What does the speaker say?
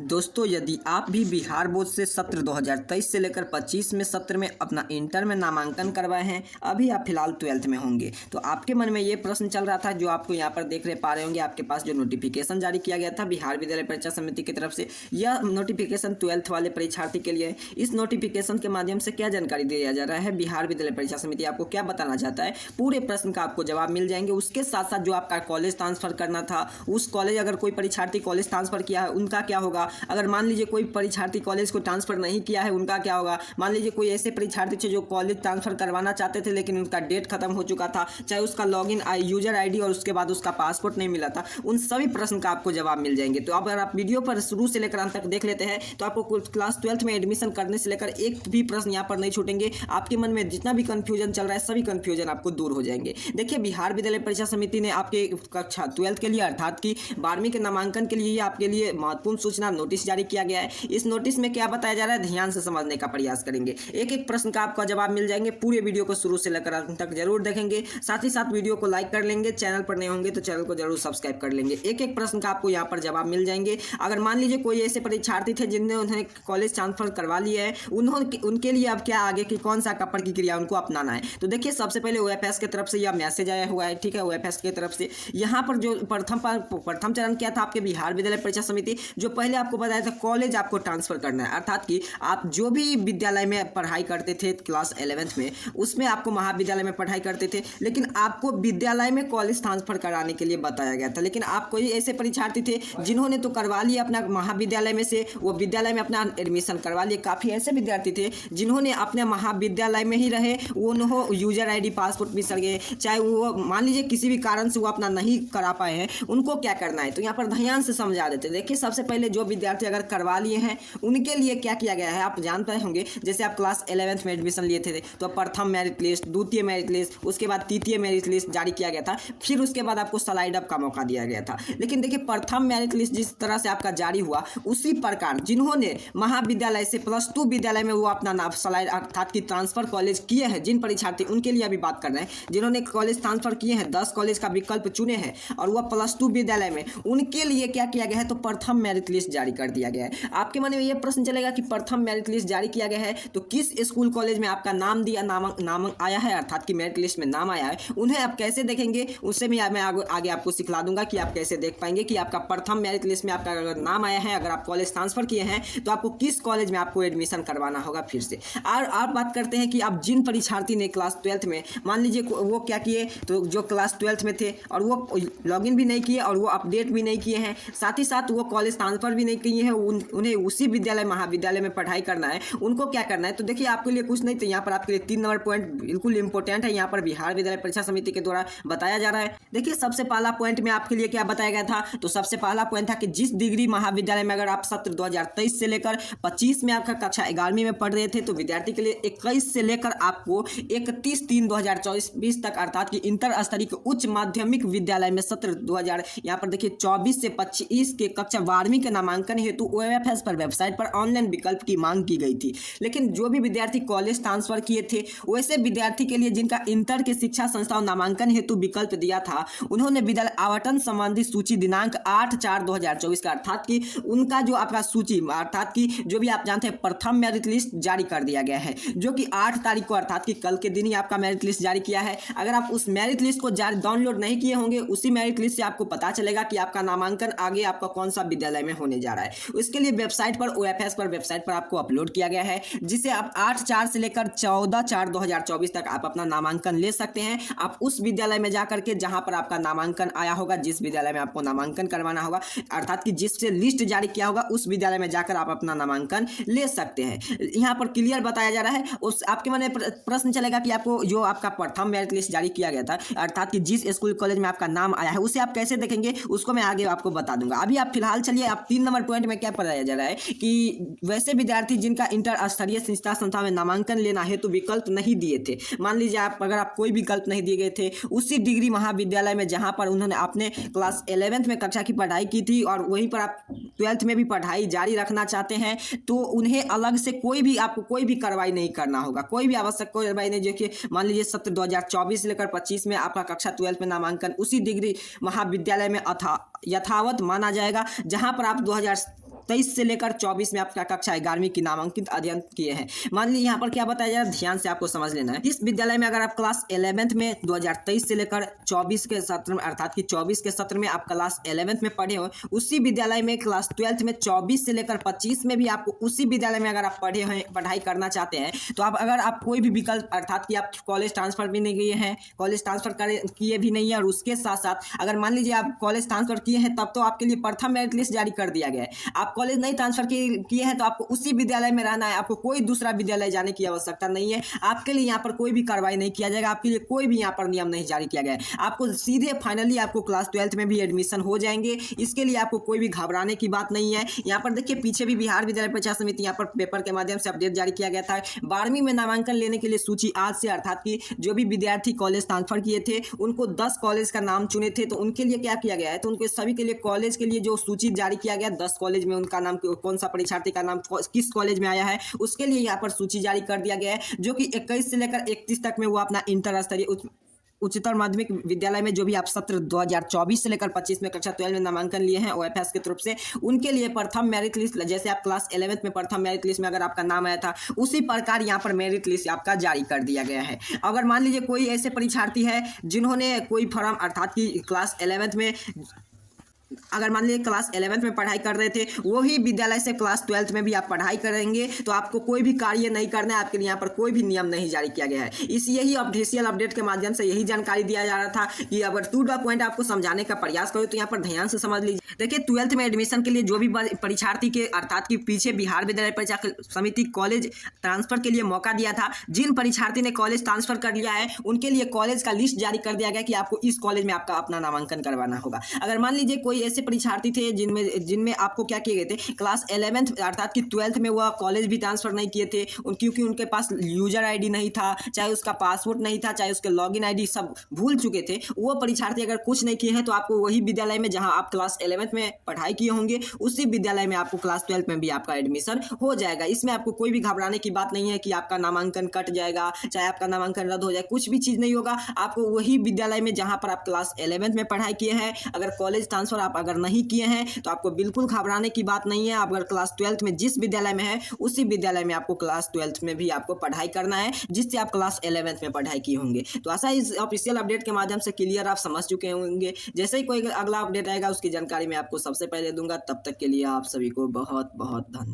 दोस्तों, यदि आप भी बिहार बोर्ड से सत्र 2023 से लेकर 25 में सत्र में अपना इंटर में नामांकन करवाए हैं, अभी आप फिलहाल 12th में होंगे, तो आपके मन में ये प्रश्न चल रहा था जो आपको यहाँ पर देख पा रहे होंगे। आपके पास जो नोटिफिकेशन जारी किया गया था बिहार विद्यालय परीक्षा समिति की तरफ से, यह नोटिफिकेशन 12th वाले परीक्षार्थी के लिए है। इस नोटिफिकेशन के माध्यम से क्या जानकारी दिया जा रहा है, बिहार विद्यालय परीक्षा समिति आपको क्या बताना चाहता है, पूरे प्रश्न का आपको जवाब मिल जाएंगे। उसके साथ साथ जो आपका कॉलेज ट्रांसफर करना था, उस कॉलेज अगर कोई परीक्षार्थी कॉलेज ट्रांसफर किया है उनका क्या होगा, अगर मान लीजिए कोई परीक्षार्थी कॉलेज को ट्रांसफर नहीं किया है उनका क्या होगा। मान लीजिए कोई ऐसे परीक्षार्थी थे जो कॉलेज ट्रांसफर करवाना चाहते थे लेकिन उनका डेट खत्म हो चुका था, चाहे उसका लॉगिन यूजर आईडी और उसके बाद उसका पासपोर्ट नहीं मिला था, उन सभी प्रश्न का आपको जवाब मिल जाएंगे। तो अगर आप वीडियो पर शुरू से लेकर अंत तक देख लेते हैं तो आपको क्लास 12th में एडमिशन करने से लेकर एक भी प्रश्न यहाँ पर नहीं छूटेंगे। आपके मन में जितना भी कंफ्यूजन चल रहा है सभी कंफ्यूजन आपको दूर हो जाएंगे। देखिए, बिहार विद्यालय परीक्षा समिति ने आपके कक्षा 12th के लिए अर्थात कि 12वीं के नामांकन के लिए आपके लिए महत्वपूर्ण सूचना नोटिस जारी किया गया है। इस नोटिस में क्या बताया जा रहा है, ध्यान से समझने का प्रयास करेंगे। एक एक प्रश्न का आपका जवाब मिल जाएंगे। पूरे वीडियो को शुरू से लेकर अंत तक जरूर देखेंगे, साथ ही साथ वीडियो को लाइक कर लेंगे। चैनल पर नए होंगे तो चैनल को जरूर सब्सक्राइब कर लेंगे। एक एक प्रश्न का आपको यहाँ पर जवाब मिल जाएंगे। अगर मान लीजिए कोई ऐसे परीक्षार्थी थे जिन्हें उन्हें कॉलेज ट्रांसफर करवा लिया है, उनके लिए अब क्या आगे की कौन सा कपड़ की क्रिया उनको अपनाना है। तो देखिए, सबसे पहले ओएफएस की तरफ से यह मैसेज आया हुआ है, ठीक है। ओएफएस की तरफ से यहाँ पर जो प्रथम चरण क्या था आपके बिहार विद्यालय परीक्षा समिति, जो पहले आपको बताया था कॉलेज आपको ट्रांसफर करना है, अर्थात कि आप जो भी विद्यालय में पढ़ाई करते थे क्लास 11th में, उसमें आपको महाविद्यालय में पढ़ाई करते थे, लेकिन आपको विद्यालय में कॉलेज ट्रांसफर कराने के लिए बताया गया था। लेकिन आप कोई ऐसे परीक्षार्थी थे जिन्होंने तो करवा लिया अपना महाविद्यालय में से, वो विद्यालय में अपना एडमिशन करवा लिए। काफ़ी ऐसे विद्यार्थी थे जिन्होंने अपने महाविद्यालय में ही रहे, उन्होंने यूजर आईडी पासपोर्ट भी सर गए, चाहे वो मान लीजिए किसी भी कारण से वो अपना नहीं करा पाए हैं, उनको क्या करना है। तो यहाँ पर ध्यान से समझा देते। देखिए, सबसे पहले जो विद्यार्थी अगर करवा लिए हैं उनके लिए क्या किया गया है आप जानते होंगे। जैसे आप क्लास 11th में एडमिशन लिए थे तो प्रथम मेरिट लिस्ट, द्वितीय मेरिट लिस्ट, उसके बाद तृतीय मेरिट लिस्ट जारी किया गया था, फिर उसके बाद आपको स्लाइड अप का मौका दिया गया था। लेकिन देखिए, प्रथम मेरिट लिस्ट जिस तरह से आपका जारी हुआ, उसी प्रकार जिन्होंने महाविद्यालय से +2 विद्यालय में वो अपना नाम स्लाइड अर्थात कि ट्रांसफर कॉलेज किए हैं, जिन परीक्षार्थी उनके लिए अभी बात कर रहे हैं, जिन्होंने कॉलेज ट्रांसफर किए हैं, 10 कॉलेज का विकल्प चुने हैं और वह +2 विद्यालय में, उनके लिए क्या किया गया है, तो प्रथम मेरिट लिस्ट जारी कर दिया गया है। आपके मन में यह प्रश्न चलेगा कि प्रथम मेरिट लिस्ट जारी किया गया है तो किस स्कूल कॉलेज में आपका नाम दिया नाम आया है, अर्थात कि मेरिट लिस्ट में नाम आया है, उन्हें आप कैसे देखेंगे, उससे भी मैं आगे आपको सिखला दूंगा कि आप कैसे देख पाएंगे कि आपका प्रथम मेरिट लिस्ट में आपका अगर नाम आया है, अगर आप कॉलेज ट्रांसफर किए हैं तो आपको किस कॉलेज में आपको एडमिशन करवाना होगा फिर से। और आप बात करते हैं कि आप जिन परीक्षार्थी ने क्लास 12th में मान लीजिए वो क्या किए, तो जो क्लास 12th में थे और वो लॉगिन भी नहीं किए और वो अपडेट भी नहीं किए हैं, साथ ही साथ वो कॉलेज ट्रांसफर भी नहीं किए हैं, उन्हें उसी विद्यालय महाविद्यालय में पढ़ाई करना है, उनको क्या करना है। तो देखिए, आपके लिए कुछ नहीं, तो यहाँ पर आपके लिए 3 नंबर पॉइंट बिल्कुल इंपॉर्टेंट है, यहाँ पर बिहार विद्यालय परीक्षा समिति के द्वारा बताया जा रहा है। देखिए, सबसे पहला पॉइंट में आपके लिए क्या बताया गया था, तो सबसे पहला पॉइंट था कि जिस डिग्री महाविद्यालय में अगर आप सत्र 2023 से लेकर 25 में आपका कक्षा 11वीं में पढ़ रहे थे, तो विद्यार्थी के लिए 21 से लेकर आपको 31/3/2024 तक अर्थात कि इंटर स्तरीय के उच्च माध्यमिक विद्यालय में सत्र 2000 यहाँ पर देखिए 24 से 25 के कक्षा 12वीं के नामांकन हेतु ओएफएस पर वेबसाइट पर ऑनलाइन विकल्प की मांग की गई थी। लेकिन जो भी विद्यार्थी कॉलेज ट्रांसफर किए थे, वैसे विद्यार्थी के लिए जिनका इंटर के शिक्षा संस्थाओं नामांकन हेतु विकल्प दिया था, उन्होंने विद्यालय आवंटन संबंधी सूची दिनांक 8/4/2024 का अर्थात कि उनका जो आपका सूची अर्थात कि जो भी आप जानते हैं प्रथम मेरिट लिस्ट जारी कर दिया गया है, जो कि 8 तारीख को अर्थात कि कल के दिन ही आपका मेरिट लिस्ट जारी किया है। अगर आप उस मेरिट लिस्ट को डाउनलोड नहीं किए होंगे, उसी मेरिट लिस्ट से आपको पता चलेगा कि आपका नामांकन आगे आपका कौन सा विद्यालय में होने जा रहा है। उसके लिए वेबसाइट पर ओएफएस पर वेबसाइट पर आपको अपलोड किया गया है, जिसे आप 8/4 से लेकर 14/4/2024 तक आप अपना नामांकन ले सकते हैं। आप उस विद्यालय में जाकर के जहां पर आपका नामांकन आया होगा, जिस विद्यालय में आपको नामांकन करवाना होगा, अर्थात कि जिससे लिस्ट जारी किया होगा, उस विद्यालय में जाकर आप अपना नामांकन ले सकते हैं। यहाँ पर क्लियर बताया जा रहा है। उस आपके मन में प्रश्न चलेगा कि आपको जो आपका प्रथम मेरिट लिस्ट जारी किया गया था, अर्थात कि जिस स्कूल कॉलेज में आपका नाम आया है, उसे आप कैसे देखेंगे, उसको मैं आगे आपको बता दूंगा। अभी आप फिलहाल चलिए, आप 3 नंबर पॉइंट में क्या बताया जा रहा है कि वैसे विद्यार्थी जिनका इंटर स्तरीय शिक्षा संस्था में नामांकन लेना है तो विकल्प नहीं दिए थे, मान लीजिए अगर आप कोई विकल्प नहीं दिए गए थे, उसी डिग्री महाविद्यालय में जहां पर उन्होंने अपने क्लास 11th में कक्षा की पढ़ाई की थी और वहीं पर आप 12th में भी पढ़ाई जारी रखना चाहते हैं, तो उन्हें अलग से आपको कोई भी कार्रवाई नहीं करना होगा, कोई भी आवश्यक कार्रवाई नहीं। देखिए, मान लीजिए सत्र 2024 से लेकर 25 में आपका कक्षा 12th में नामांकन उसी डिग्री महाविद्यालय में यथावत माना जाएगा, जहां पर आप 2023 से लेकर 24 में आपका कक्षा 11वीं की नामांकित अध्ययन किए हैं। मान लीजिए यहाँ पर क्या बताया जा रहा है, ध्यान से आपको समझ लेना है। इस विद्यालय में अगर आप क्लास 11th में 2023 से लेकर 24 के सत्र में, अर्थात कि 24 के सत्र में आप क्लास 11th में पढ़े हो, उसी विद्यालय में क्लास 12th में 24 से लेकर 25 में भी आपको उसी विद्यालय में अगर आप पढ़े हैं, पढ़ाई करना चाहते हैं, तो आप अगर आप कोई भी विकल्प, अर्थात कि आप कॉलेज ट्रांसफर भी नहीं किए हैं, कॉलेज ट्रांसफर किए भी नहीं है, और उसके साथ साथ अगर मान लीजिए आप कॉलेज ट्रांसफर किए हैं, तब तो आपके लिए प्रथम मेरिट लिस्ट जारी कर दिया गया है। आप कॉलेज नहीं ट्रांसफर किए हैं तो आपको उसी विद्यालय में रहना है, आपको कोई दूसरा विद्यालय जाने की आवश्यकता नहीं है। आपके लिए यहाँ पर कोई भी कार्रवाई नहीं किया जाएगा, आपके लिए कोई भी यहाँ पर नियम नहीं जारी किया गया है। आपको सीधे फाइनली आपको क्लास 12th में भी एडमिशन हो जाएंगे। इसके लिए आपको कोई भी घबराने की बात नहीं है। यहाँ पर देखिए पीछे भी बिहार विद्यालय परीक्षा समिति यहाँ पर पेपर के माध्यम से अपडेट जारी किया गया था। 12वीं में नामांकन लेने के लिए सूची आज से, अर्थात कि जो भी विद्यार्थी कॉलेज ट्रांसफर किए थे उनको 10 कॉलेज का नाम चुने थे, तो उनके लिए क्या किया गया है, तो उनके सभी के लिए कॉलेज के लिए जो सूची जारी किया गया 10 कॉलेज में उनका नाम, कौन सा परीक्षार्थी का नाम किस कॉलेज में आया है, उसके लिए यहाँ पर सूची जारी कर दिया गया है, जो कि 21 से लेकर 31 तक में वो अपना इंटर स्तरीय उच्चतर माध्यमिक विद्यालय में जो भी आप सत्र 2024 से लेकर 25 में कक्षा 12 में नामांकन लिए हैं ओएफएस की तरफ से, उनके लिए प्रथम मेरिट लिस्ट, जैसे आप क्लास 11th में प्रथम मेरिट लिस्ट में अगर आपका नाम आया था, उसी प्रकार यहाँ पर मेरिट लिस्ट आपका जारी कर दिया गया है। अगर मान लीजिए कोई ऐसे परीक्षार्थी है जिन्होंने कोई फॉर्म, अर्थात कि क्लास 11th में, अगर मान लीजिए क्लास 11th में पढ़ाई कर रहे थे, वही विद्यालय से क्लास 12th में भी आप पढ़ाई करेंगे, तो आपको कोई भी कार्य नहीं करना है, आपके लिए यहाँ पर कोई भी नियम नहीं जारी किया गया है। इस यही ऑफिशियल अपडेट के माध्यम से यही जानकारी दिया जा रहा था कि अगर टू द पॉइंट आपको समझाने का प्रयास करो तो यहाँ पर ध्यान से समझ लीजिए। देखिए 12th में एडमिशन के लिए जो भी परीक्षार्थी के, अर्थात कि पीछे बिहार विद्यालय परीक्षा समिति कॉलेज ट्रांसफर के लिए मौका दिया था, जिन परीक्षार्थी ने कॉलेज ट्रांसफर कर लिया है उनके लिए कॉलेज का लिस्ट जारी कर दिया गया कि आपको इस कॉलेज में आपका अपना नामांकन करवाना होगा। अगर मान लीजिए कोई ऐसे परीक्षार्थी थे जिनमें आपको क्या किए गए थे, क्लास 11th अर्थात कि 12th में वह कॉलेज भी ट्रांसफर नहीं किए थे, क्योंकि उनके पास यूजर आईडी नहीं था, चाहे उसका पासवर्ड नहीं था, चाहे उसके लॉगिन आईडी सब भूल चुके थे, वो परीक्षार्थी अगर कुछ नहीं किए हैं तो आपको वही विद्यालय में जहां आप क्लास 11th में पढ़ाई किए होंगे उसी विद्यालय में आपको क्लास 12th में भी आपका एडमिशन हो जाएगा। इसमें आपको कोई भी घबराने की बात नहीं है कि आपका नामांकन कट जाएगा, चाहे आपका नामांकन रद्द हो जाए, कुछ भी चीज़ नहीं होगा। आपको वही विद्यालय में जहां पर आप क्लास 11th में पढ़ाई किए हैं, अगर कॉलेज ट्रांसफर आप अगर नहीं किए हैं तो आपको बिल्कुल घबराने की बात नहीं है। आप अगर क्लास 12th में जिस विद्यालय में है उसी विद्यालय में आपको क्लास 12th में भी आपको पढ़ाई करना है जिससे आप क्लास 11th में पढ़ाई किए होंगे। तो ऐसा इस ऑफिशियल अपडेट के माध्यम से क्लियर आप समझ चुके होंगे। जैसे ही कोई अगला अपडेट आएगा उसकी जानकारी मैं आपको सबसे पहले दूंगा। तब तक के लिए आप सभी को बहुत बहुत धन्यवाद।